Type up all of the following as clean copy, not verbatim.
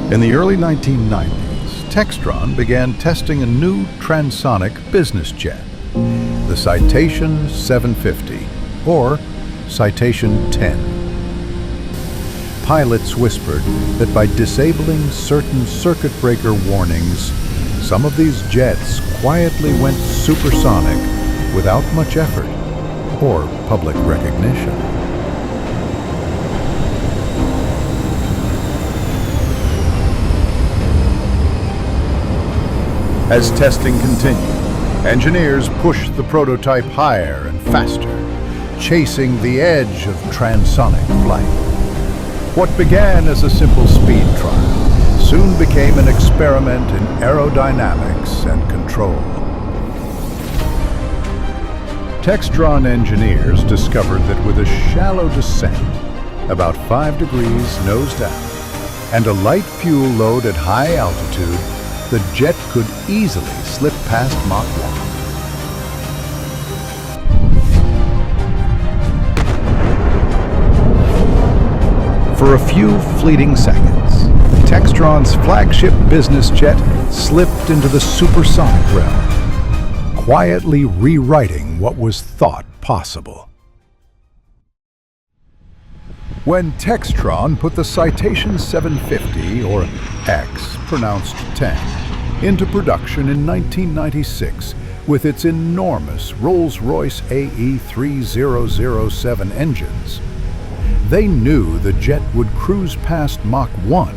In the early 1990s, Textron began testing a new transonic business jet, the Citation 750, or Citation 10. Pilots whispered that by disabling certain circuit breaker warnings, some of these jets quietly went supersonic without much effort or public recognition. As testing continued, engineers pushed the prototype higher and faster, chasing the edge of transonic flight. What began as a simple speed trial soon became an experiment in aerodynamics and control. Textron engineers discovered that with a shallow descent, about 5 degrees nose down, and a light fuel load at high altitude, the jet could easily slip past Mach 1. For a few fleeting seconds, Textron's flagship business jet slipped into the supersonic realm, quietly rewriting what was thought possible. When Textron put the Citation 750, or X, pronounced 10, into production in 1996 with its enormous Rolls-Royce AE3007 engines, they knew the jet would cruise past Mach 1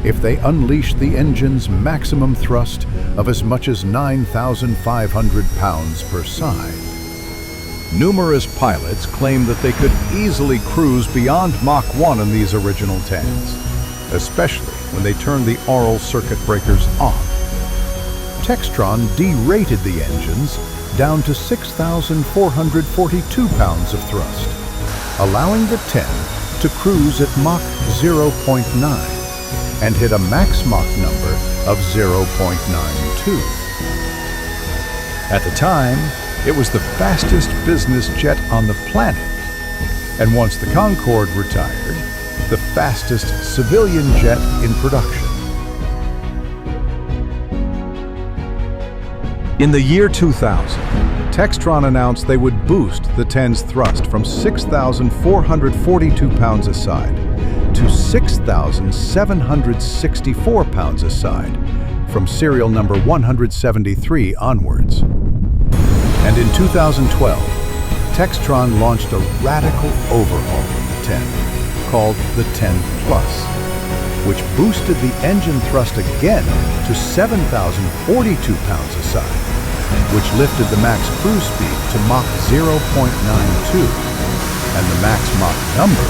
if they unleashed the engine's maximum thrust of as much as 9,500 pounds per side. Numerous pilots claimed that they could easily cruise beyond Mach 1 in these original 10s, especially when they turned the aural circuit breakers on. Textron derated the engines down to 6,442 pounds of thrust, allowing the 10 to cruise at Mach 0.9 and hit a max Mach number of 0.92. At the time, it was the fastest business jet on the planet, and once the Concorde retired, the fastest civilian jet in production. In the year 2000, Textron announced they would boost the 10's thrust from 6,442 pounds a side to 6,764 pounds a side from serial number 173 onwards. And in 2012, Textron launched a radical overhaul of the 10, called the 10 Plus, which boosted the engine thrust again to 7,042 pounds a side, which lifted the max cruise speed to Mach 0.92 and the max Mach number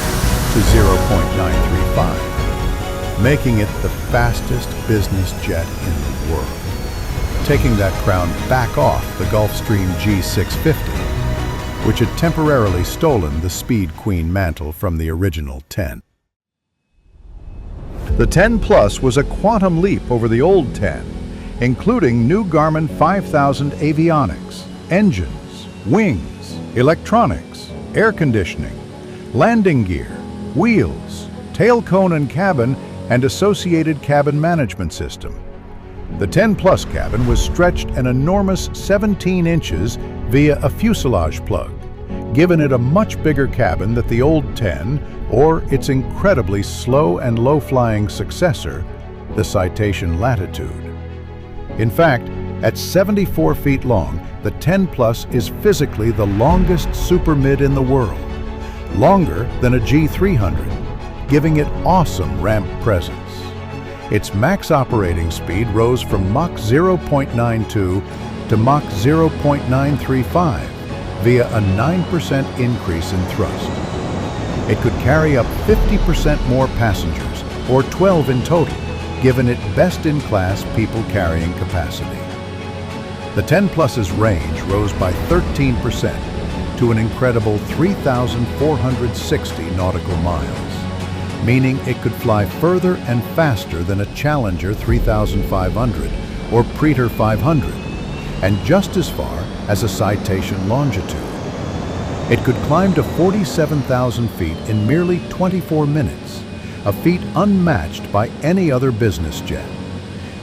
to 0.935, making it the fastest business jet in the world, taking that crown back off the Gulfstream G650, which had temporarily stolen the Speed Queen mantle from the original 10. The 10 Plus was a quantum leap over the old 10, including new Garmin 5000 avionics, engines, wings, electronics, air conditioning, landing gear, wheels, tail cone and cabin, and associated cabin management system. The 10 Plus cabin was stretched an enormous 17 inches via a fuselage plug, giving it a much bigger cabin than the old 10 or its incredibly slow and low-flying successor, the Citation Latitude. In fact, at 74 feet long, the 10 Plus is physically the longest super-mid in the world, longer than a G300, giving it awesome ramp presence. Its max operating speed rose from Mach 0.92 to Mach 0.935 via a 9% increase in thrust. It could carry up 50% more passengers, or 12 in total, giving it best-in-class people-carrying capacity. The 10 Plus's range rose by 13% to an incredible 3,460 nautical miles, meaning it could fly further and faster than a Challenger 3500 or Praetor 500, and just as far as a Citation Longitude. It could climb to 47,000 feet in merely 24 minutes, a feat unmatched by any other business jet.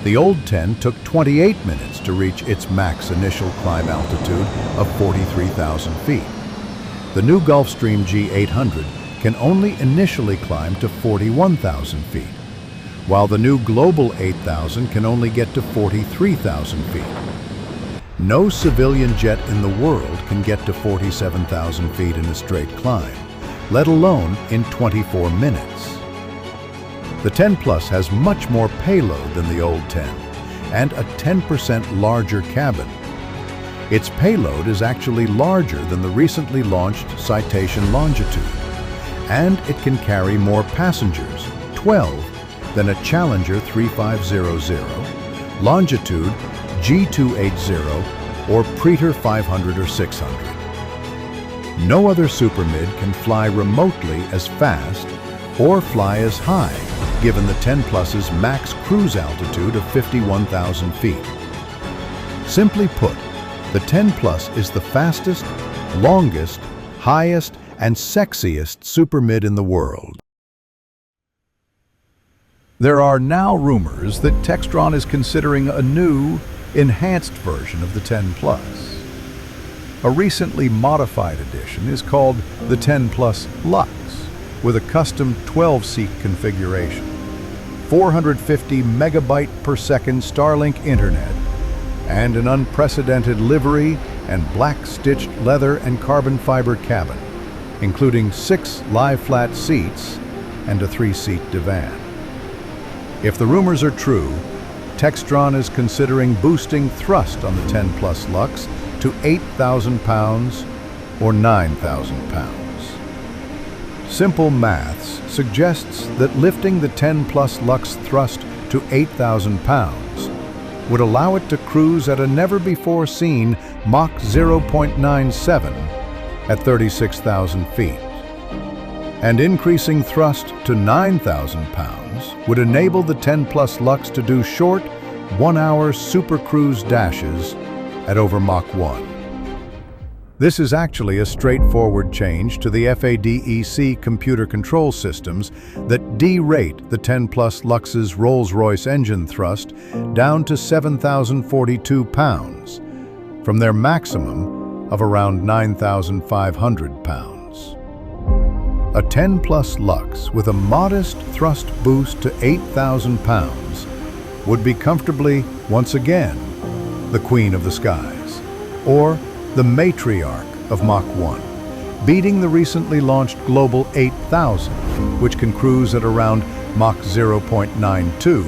The old 10 took 28 minutes to reach its max initial climb altitude of 43,000 feet. The new Gulfstream G800 can only initially climb to 41,000 feet, while the new Global 8000 can only get to 43,000 feet. No civilian jet in the world can get to 47,000 feet in a straight climb, let alone in 24 minutes. The 10 Plus has much more payload than the old 10 and a 10% larger cabin. Its payload is actually larger than the recently launched Citation Longitude, and it can carry more passengers, 12, than a Challenger 3500, Longitude G280, or Praetor 500 or 600. No other supermid can fly remotely as fast or fly as high, given the 10 Plus's max cruise altitude of 51,000 feet. Simply put, the 10 Plus is the fastest, longest, highest, and sexiest supermid in the world. There are now rumors that Textron is considering a new, enhanced version of the 10 Plus. A recently modified edition is called the 10 Plus Lux, with a custom 12-seat configuration, 450 megabyte per second Starlink internet, and an unprecedented livery and black-stitched leather and carbon fiber cabin, including 6 lie-flat seats and a 3-seat divan. If the rumors are true, Textron is considering boosting thrust on the 10 Plus Lux to 8,000 pounds or 9,000 pounds. Simple maths suggests that lifting the 10 Plus Lux thrust to 8,000 pounds would allow it to cruise at a never-before-seen Mach 0.97 at 36,000 feet. And increasing thrust to 9,000 pounds would enable the 10 Plus Lux to do short, 1-hour super cruise dashes at over Mach 1. This is actually a straightforward change to the FADEC computer control systems that derate the 10 Plus Lux's Rolls-Royce engine thrust down to 7,042 pounds, from their maximum of around 9,500 pounds. A 10 Plus Lux with a modest thrust boost to 8,000 pounds would be comfortably, once again, the Queen of the Skies, or the Matriarch of Mach 1, beating the recently launched Global 8000, which can cruise at around Mach 0.92 to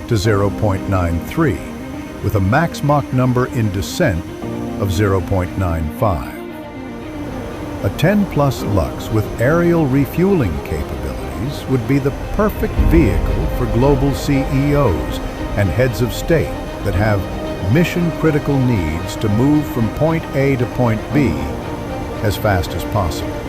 0.93, with a max Mach number in descent of 0.95. A 10 Plus Lux with aerial refueling capabilities would be the perfect vehicle for global CEOs and heads of state that have mission-critical needs to move from point A to point B as fast as possible.